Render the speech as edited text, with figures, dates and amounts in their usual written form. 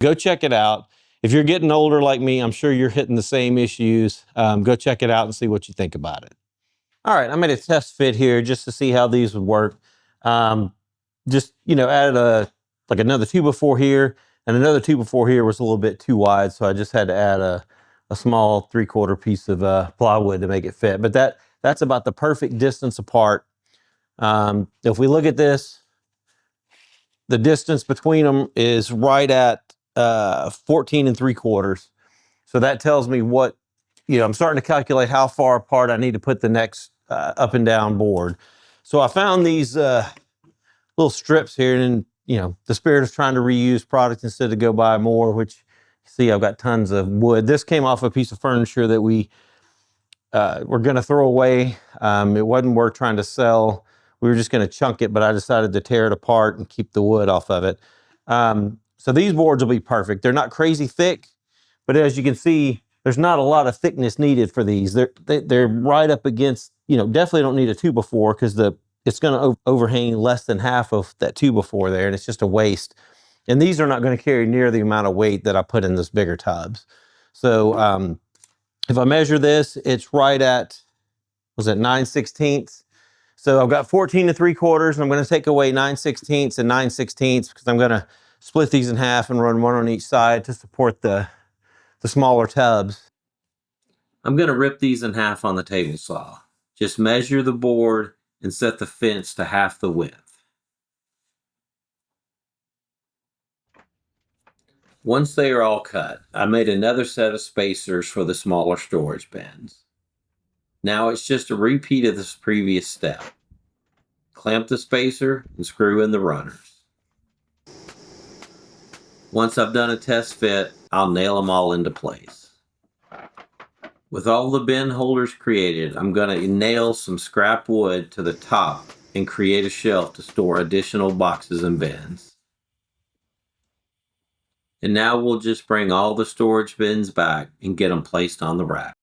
Go check it out. If you're getting older like me, I'm sure you're hitting the same issues. Go check it out and see what you think about it. All right, I made a test fit here just to see how these would work. Just, added like another 2x4 here, and another 2x4 here was a little bit too wide, so I just had to add a small 3/4 piece of plywood to make it fit. But that's about the perfect distance apart. If we look at this, the distance between them is right at 14 3/4. So that tells me what, I'm starting to calculate how far apart I need to put the next up and down board. So I found these little strips here, and the spirit of trying to reuse product instead of go buy more, which see I've got tons of wood. This came off a piece of furniture that we were going to throw away. It wasn't worth trying to sell. We were just going to chunk it, but I decided to tear it apart and keep the wood off of it. So these boards will be perfect. They're not crazy thick, but as you can see, there's not a lot of thickness needed for these. They're right up against, definitely don't need a 2x4 because it's going to overhang less than half of that 2x4 there, and it's just a waste. And these are not going to carry near the amount of weight that I put in those bigger tubs. So if I measure this, it's right at, was it 9/16? So I've got 14 3/4, and I'm going to take away 9/16 and 9/16 because I'm going to split these in half and run one on each side to support the smaller tubs. I'm going to rip these in half on the table saw. Just measure the board and set the fence to half the width. Once they are all cut, I made another set of spacers for the smaller storage bins. Now it's just a repeat of this previous step. Clamp the spacer and screw in the runners. Once I've done a test fit, I'll nail them all into place. With all the bin holders created, I'm going to nail some scrap wood to the top and create a shelf to store additional boxes and bins. And now we'll just bring all the storage bins back and get them placed on the rack.